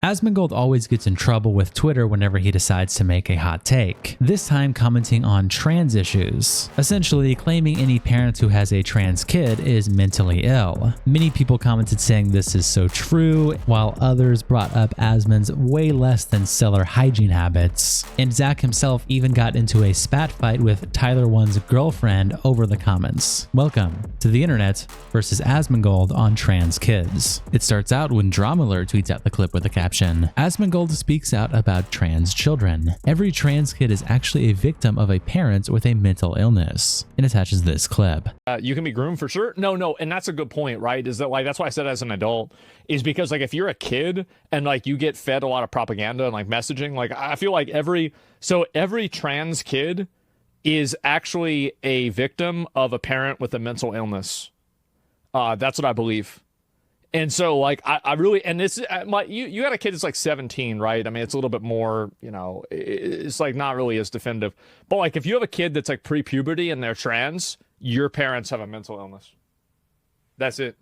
Asmongold always gets in trouble with Twitter whenever he decides to make a hot take, this time commenting on trans issues, essentially claiming any parent who has a trans kid is mentally ill. Many people commented saying this is so true, while others brought up Asmon's way less than stellar hygiene habits, and Zach himself even got into a spat fight with Tyler One's girlfriend over the comments. Welcome to the internet versus Asmongold on trans kids. It starts out when Dramaler tweets out the clip with the caption, Asmongold speaks out about trans children. Every trans kid is actually a victim of a parent with a mental illness, and attaches this clip. You can be groomed for sure. No, and that's a good point, right? Is that like, that's why I said as an adult, is because like if you're a kid and like you get fed a lot of propaganda and like messaging, like I feel like every trans kid is actually a victim of a parent with a mental illness. That's what I believe. And so, like, I really, and this, you got a kid that's like 17, right? I mean, it's a little bit more, you know, it's like not really as definitive. But like, if you have a kid that's like pre-puberty and they're trans, your parents have a mental illness. That's it.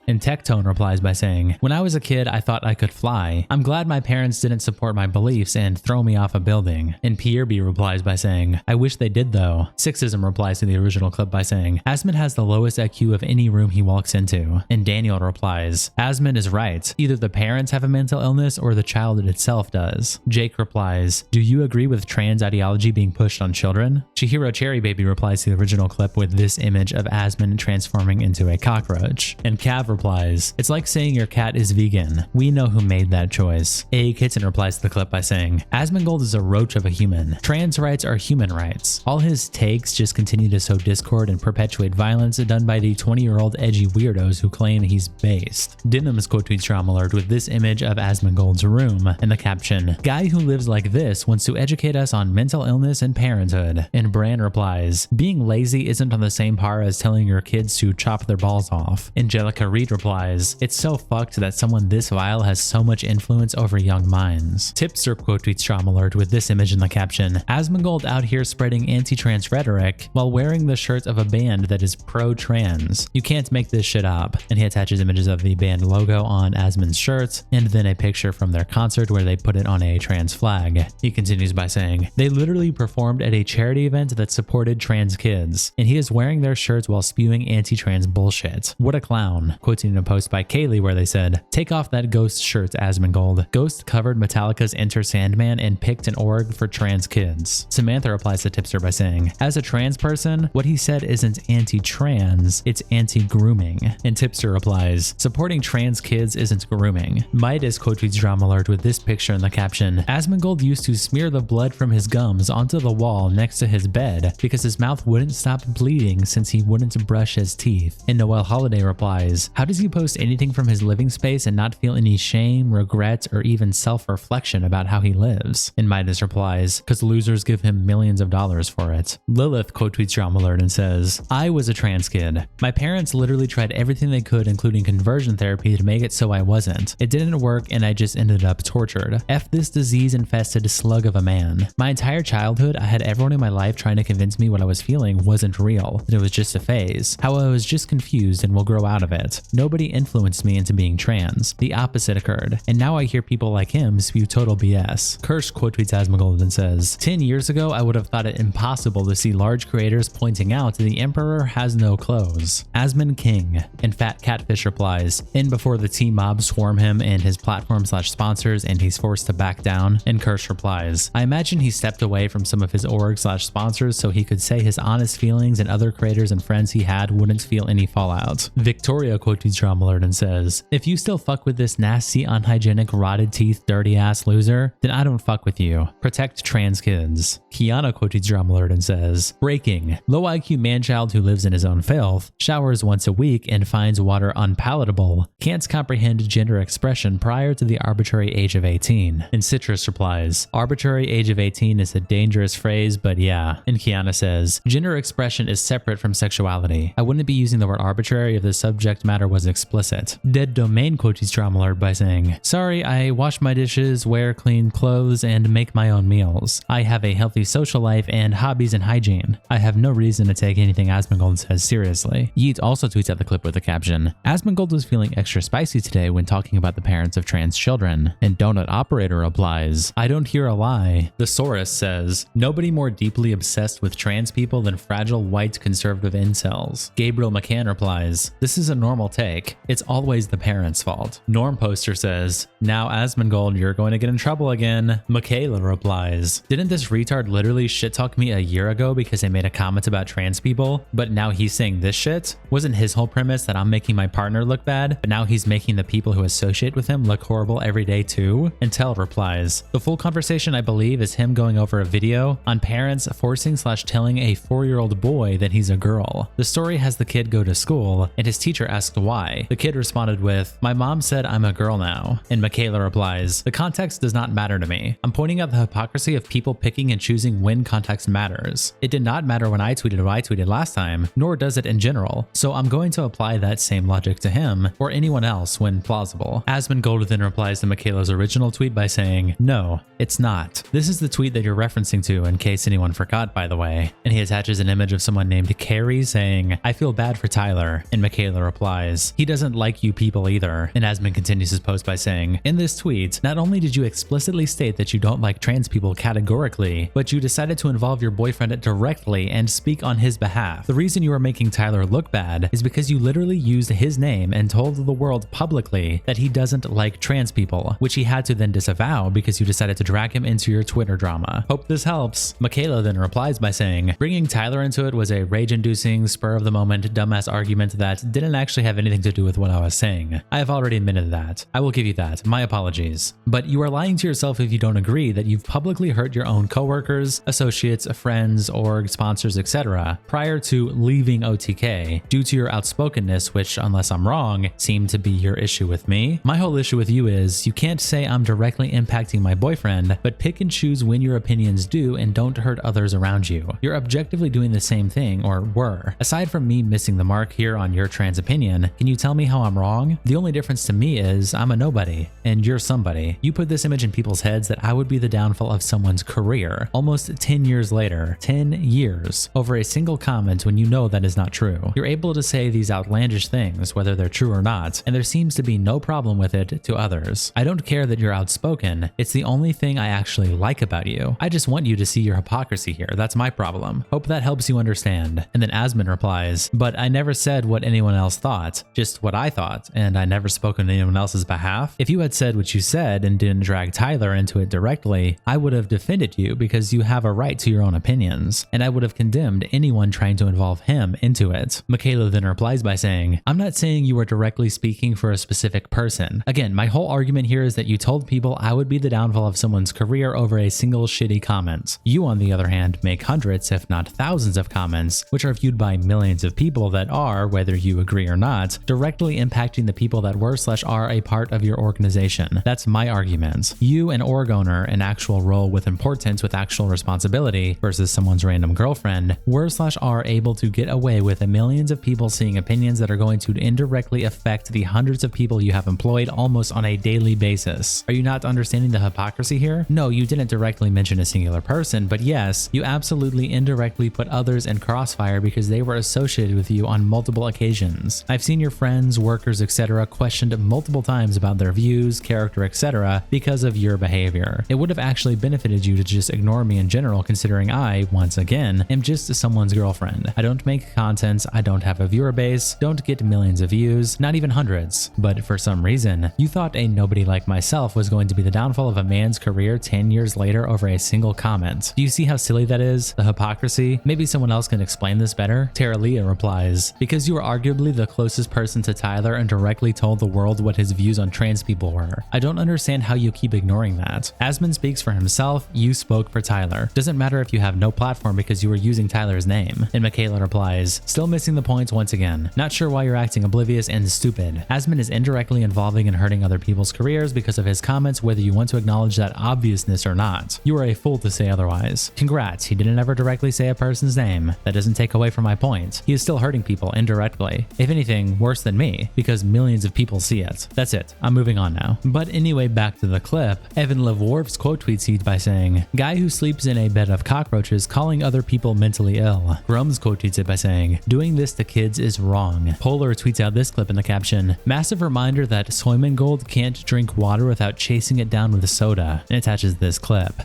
And Tectone replies by saying, when I was a kid, I thought I could fly. I'm glad my parents didn't support my beliefs and throw me off a building. And Pierby replies by saying, I wish they did though. Sixism replies to the original clip by saying, Asmon has the lowest IQ of any room he walks into. And Daniel replies, Asmon is right. Either the parents have a mental illness or the child itself does. Jake replies, do you agree with trans ideology being pushed on children? Chihiro Cherry Baby replies to the original clip with this image of Asmon transforming into a cockroach. And Cav replies, it's like saying your cat is vegan. We know who made that choice. A Kitten replies to the clip by saying, Asmongold is a roach of a human. Trans rights are human rights. All his takes just continue to sow discord and perpetuate violence done by the 20-year-old edgy weirdos who claim he's based. Denims quote tweets Drama Alert with this image of Asmongold's room and the caption, guy who lives like this wants to educate us on mental illness and parenthood. And Bran replies, being lazy isn't on the same par as telling your kids to chop their balls off. Angelica Reed replies, it's so fucked that someone this vile has so much influence over young minds. Tipster quote tweets Drama Alert with this image in the caption, Asmongold out here spreading anti-trans rhetoric while wearing the shirt of a band that is pro-trans. You can't make this shit up. And he attaches images of the band logo on Asmon's shirt and then a picture from their concert where they put it on a trans flag. He continues by saying, they literally performed at a charity event that supported trans kids, and he is wearing their shirts while spewing anti-trans bullshit. What a clown. Quoting in a post by Kaylee where they said, take off that Ghost shirt, Asmongold. Ghost covered Metallica's Enter Sandman and picked an org for trans kids. Samantha replies to Tipster by saying, as a trans person, what he said isn't anti-trans, it's anti-grooming. And Tipster replies, supporting trans kids isn't grooming. Midas quote tweets Drama Alert with this picture in the caption, Asmongold used to smear the blood from his gums onto the wall next to his bed because his mouth wouldn't stop bleeding since he wouldn't brush his teeth. And Noel Holiday replies, how does he post anything from his living space and not feel any shame, regret, or even self-reflection about how he lives? And Midas replies, because losers give him millions of dollars for it. Lilith quote tweets Drama Alert and says, I was a trans kid. My parents literally tried everything they could, including conversion therapy, to make it so I wasn't. It didn't work and I just ended up tortured. F this disease-infested slug of a man. My entire childhood, I had everyone in my life trying to convince me what I was feeling wasn't real, that it was just a phase, how I was just confused and will grow out of it. Nobody influenced me into being trans. The opposite occurred, and now I hear people like him spew total BS. Kirsch quote tweets Asmongold and says, 10 years ago, I would have thought it impossible to see large creators pointing out the Emperor has no clothes. Asmon King. And Fat Catfish replies, in before the T-Mob swarm him and his platform/sponsors and he's forced to back down. And Kirsch replies, I imagine he stepped away from some of his org/sponsors so he could say his honest feelings and other creators and friends he had wouldn't feel any fallout. Victoria quote tweets Drama Alert and says, if you still fuck with this nasty, unhygienic, rotted teeth, dirty ass loser, then I don't fuck with you. Protect trans kids. Kiana quote tweets Drama Alert and says, breaking. Low IQ manchild who lives in his own filth, showers once a week and finds water unpalatable, can't comprehend gender expression prior to the arbitrary age of 18. And Citrus replies, arbitrary age of 18 is a dangerous phrase, but yeah. And Kiana says, gender expression is separate from sexuality. I wouldn't be using the word arbitrary if the subject matter letter was explicit. Dead Domain quotes Strom alert by saying, "Sorry, I wash my dishes, wear clean clothes, and make my own meals. I have a healthy social life and hobbies and hygiene. I have no reason to take anything Asmongold says seriously." Yeet also tweets out the clip with the caption, "Asmongold was feeling extra spicy today when talking about the parents of trans children." And Donut Operator replies, "I don't hear a lie." The Saurus says, "Nobody more deeply obsessed with trans people than fragile white conservative incels." Gabriel McCann replies, "This is a normal take. It's always the parents' fault." Norm Poster says, "Now Asmongold, you're going to get in trouble again." Macaiyla replies, "Didn't this retard literally shit talk me a year ago because I made a comment about trans people, but now he's saying this shit? Wasn't his whole premise that I'm making my partner look bad, but now he's making the people who associate with him look horrible every day too?" And Tell replies, "The full conversation I believe is him going over a video on parents forcing/telling a 4-year-old boy that he's a girl. The story has the kid go to school and his teacher asked why. The kid responded with, 'My mom said I'm a girl now.'" And Macaiyla replies, "The context does not matter to me. I'm pointing out the hypocrisy of people picking and choosing when context matters. It did not matter when I tweeted what I tweeted last time, nor does it in general. So I'm going to apply that same logic to him or anyone else when plausible." Asmongold then replies to Macaiyla's original tweet by saying, "No, it's not." This is the tweet that you're referencing to in case anyone forgot, by the way. And he attaches an image of someone named Carrie saying, "I feel bad for Tyler." And Macaiyla replies, "He doesn't like you people either." And Asmon continues his post by saying, "In this tweet, not only did you explicitly state that you don't like trans people categorically, but you decided to involve your boyfriend directly and speak on his behalf. The reason you are making Tyler look bad is because you literally used his name and told the world publicly that he doesn't like trans people, which he had to then disavow because you decided to drag him into your Twitter drama. Hope this helps." Macaiyla then replies by saying, "Bringing Tyler into it was a rage-inducing, spur-of-the-moment, dumbass argument that didn't actually have anything to do with what I was saying. I have already admitted that. I will give you that. My apologies. But you are lying to yourself if you don't agree that you've publicly hurt your own coworkers, associates, friends, org, sponsors, etc. prior to leaving OTK due to your outspokenness, which, unless I'm wrong, seemed to be your issue with me. My whole issue with you is you can't say I'm directly impacting my boyfriend, but pick and choose when your opinions do and don't hurt others around you. You're objectively doing the same thing, or were. Aside from me missing the mark here on your trans opinion, can you tell me how I'm wrong? The only difference to me is I'm a nobody, and you're somebody. You put this image in people's heads that I would be the downfall of someone's career, almost 10 years later, 10 years, over a single comment when you know that is not true. You're able to say these outlandish things, whether they're true or not, and there seems to be no problem with it to others. I don't care that you're outspoken, it's the only thing I actually like about you. I just want you to see your hypocrisy here, that's my problem. Hope that helps you understand." And then Asmon replies, "But I never said what anyone else thought, just what I thought, and I never spoke on anyone else's behalf. If you had said what you said and didn't drag Tyler into it directly, I would have defended you because you have a right to your own opinions, and I would have condemned anyone trying to involve him into it." Macaiyla then replies by saying, "I'm not saying you were directly speaking for a specific person. Again, my whole argument here is that you told people I would be the downfall of someone's career over a single shitty comment. You, on the other hand, make hundreds, if not thousands of comments, which are viewed by millions of people that are, whether you agree or not, directly impacting the people that were/are a part of your organization. That's my argument. You, an org owner, an actual role with importance with actual responsibility versus someone's random girlfriend, were/are able to get away with millions of people seeing opinions that are going to indirectly affect the hundreds of people you have employed almost on a daily basis. Are you not understanding the hypocrisy here? No, you didn't directly mention a singular person, but yes, you absolutely indirectly put others in crossfire because they were associated with you on multiple occasions. I've seen your friends, workers, etc. questioned multiple times about their views, character, etc. because of your behavior. It would have actually benefited you to just ignore me in general, considering I, once again, am just someone's girlfriend. I don't make content, I don't have a viewer base, don't get millions of views, not even hundreds. But for some reason, you thought a nobody like myself was going to be the downfall of a man's career 10 years later over a single comment. Do you see how silly that is? The hypocrisy? Maybe someone else can explain this better? Tara Leah replies, "Because you are arguably the closest person to Tyler and directly told the world what his views on trans people were. I don't understand how you keep ignoring that. Asmon speaks for himself, you spoke for Tyler. Doesn't matter if you have no platform because you were using Tyler's name." And Macaiyla replies, "Still missing the point once again. Not sure why you're acting oblivious and stupid. Asmon is indirectly involving and hurting other people's careers because of his comments, whether you want to acknowledge that obviousness or not. You are a fool to say otherwise. Congrats, he didn't ever directly say a person's name. That doesn't take away from my point. He is still hurting people indirectly. If anything, worse than me because millions of people see it. That's it. I'm moving on now. But anyway, back to the clip. Evan Levorf's quote tweets it by saying, "Guy who sleeps in a bed of cockroaches calling other people mentally ill." Grum's quote tweets it by saying, "Doing this to kids is wrong." Polar tweets out this clip in the caption, "Massive reminder that Asmongold can't drink water without chasing it down with soda," and attaches this clip.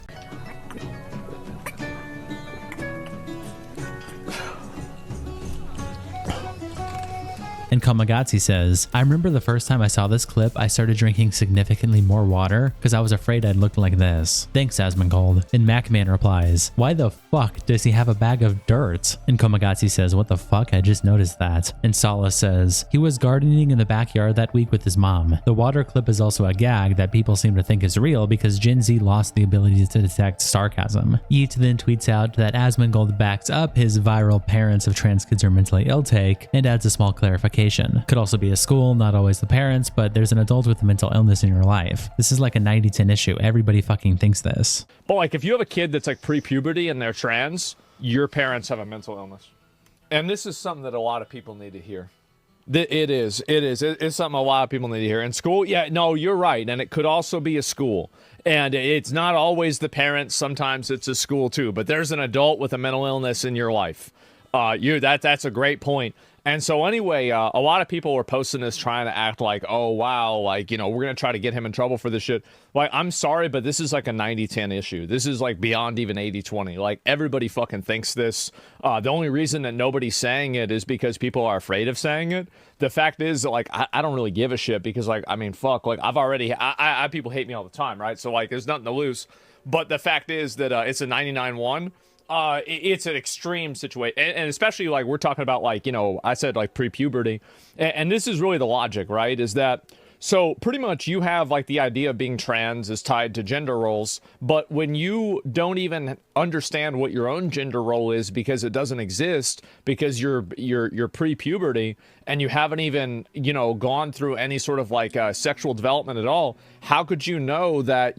And Komagazzi says, "I remember the first time I saw this clip, I started drinking significantly more water because I was afraid I'd look like this. Thanks, Asmongold." And Macman replies, "Why the fuck does he have a bag of dirt?" And Komagazzi says, "What the fuck? I just noticed that." And Sala says, "He was gardening in the backyard that week with his mom." The water clip is also a gag that people seem to think is real because Gen Z lost the ability to detect sarcasm. Yeet then tweets out that Asmongold backs up his viral "parents of trans kids are mentally ill" take and adds a small clarification. Could also be a school, not always the parents, but there's an adult with a mental illness in your life. This is like a 90-10 issue. Everybody fucking thinks this. But like if you have a kid that's like pre-puberty and they're trans, your parents have a mental illness. And this is something that a lot of people need to hear. It is. It's something a lot of people need to hear. In school, yeah, no, you're right. And it could also be a school. And it's not always the parents. Sometimes it's a school too. But there's an adult with a mental illness in your life. That's a great point. And so anyway, a lot of people were posting this trying to act like, oh, wow, like, you know, we're going to try to get him in trouble for this shit. Like, I'm sorry, but this is like a 90-10 issue. This is like beyond even 80-20. Like, everybody fucking thinks this. The only reason that nobody's saying it is because people are afraid of saying it. The fact is that, like, I don't really give a shit because, like, I mean, fuck, like, I people hate me all the time, right? So, like, there's nothing to lose. But the fact is that it's a 99-1. It's an extreme situation, and especially like we're talking about, like, you know, I said like pre-puberty, and this is really the logic, right? Is that so pretty much you have like the idea of being trans is tied to gender roles, but when you don't even understand what your own gender role is because it doesn't exist because you're pre-puberty and you haven't even, you know, gone through any sort of like sexual development at all, how could you know that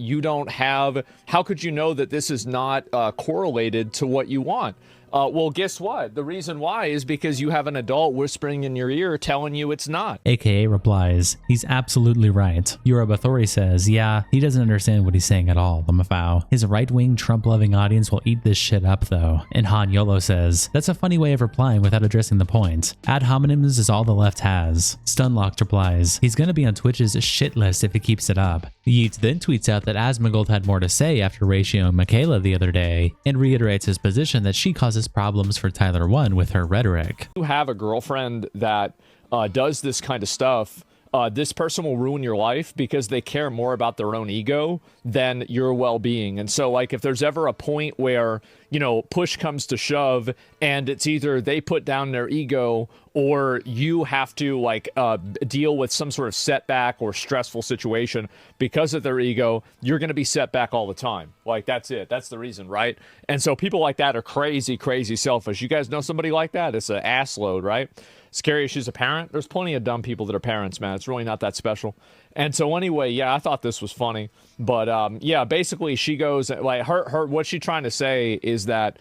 how could you know that this is not correlated to what you want? Well, guess what? The reason why is because you have an adult whispering in your ear telling you it's not. AKA replies, "He's absolutely right." Yorubathori says, "Yeah, he doesn't understand what he's saying at all, the Mafau. His right-wing Trump-loving audience will eat this shit up though." And Han Yolo says, "That's a funny way of replying without addressing the point. Ad hominems is all the left has." Stunlocked replies, "He's gonna be on Twitch's shit list if he keeps it up." Yeet then tweets out that Asmongold had more to say after ratioing Macaiyla the other day and reiterates his position that she causes problems for Tyler 1 with her rhetoric. You have a girlfriend that does this kind of stuff, this person will ruin your life because they care more about their own ego than your well-being. And so, like, if there's ever a point where, you know, push comes to shove and it's either they put down their ego or you have to, like, deal with some sort of setback or stressful situation because of their ego, you're going to be set back all the time. Like, that's it. That's the reason, right? And so people like that are crazy, crazy selfish. You guys know somebody like that? It's an ass load, right? Scary if she's a parent. There's plenty of dumb people that are parents, man. It's really not that special. And so anyway, yeah, I thought this was funny. But yeah, basically she goes, like, her what she's trying to say is that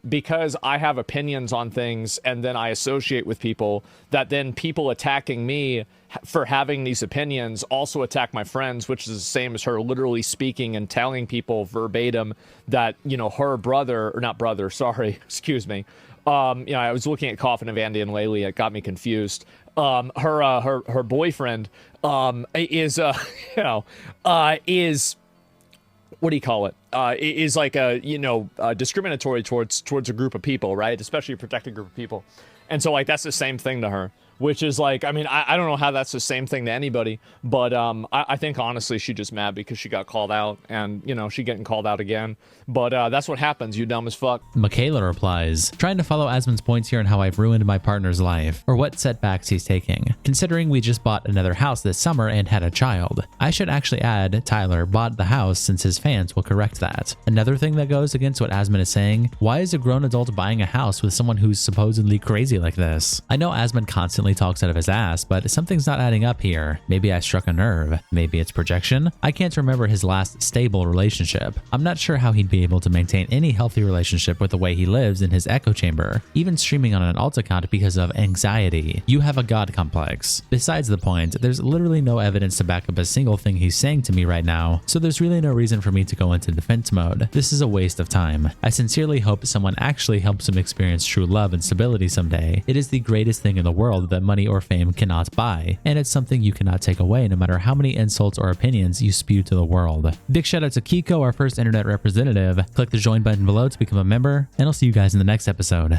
because I have opinions on things and then I associate with people, that then people attacking me for having these opinions also attack my friends, which is the same as her literally speaking and telling people verbatim that, you know, her brother, or not brother, sorry, excuse me. You know, I was looking at Coffin of Andy and Laylee. It got me confused. Her boyfriend is you know, is, what do you call it? Is like a, you know, discriminatory towards a group of people, right? Especially a protected group of people. And so, like, that's the same thing to her, which is like, I mean, I don't know how that's the same thing to anybody, but I think honestly she's just mad because she got called out, and, you know, she getting called out again. But that's what happens, you dumb as fuck. Macaiyla replies, "Trying to follow Asmon's points here on how I've ruined my partner's life, or what setbacks he's taking. Considering we just bought another house this summer and had a child. I should actually add Tyler bought the house since his fans will correct that. Another thing that goes against what Asmon is saying, why is a grown adult buying a house with someone who's supposedly crazy like this? I know Asmon constantly constantly talks out of his ass, but something's not adding up here. Maybe I struck a nerve. Maybe it's projection. I can't remember his last stable relationship. I'm not sure how he'd be able to maintain any healthy relationship with the way he lives in his echo chamber, even streaming on an alt account because of anxiety. You have a god complex. Besides the point, there's literally no evidence to back up a single thing he's saying to me right now, so there's really no reason for me to go into defense mode. This is a waste of time. I sincerely hope someone actually helps him experience true love and stability someday. It is the greatest thing in the world that money or fame cannot buy, and it's something you cannot take away no matter how many insults or opinions you spew to the world. Big shout out to Kiko, our first internet representative. Click the join button below to become a member, and I'll see you guys in the next episode.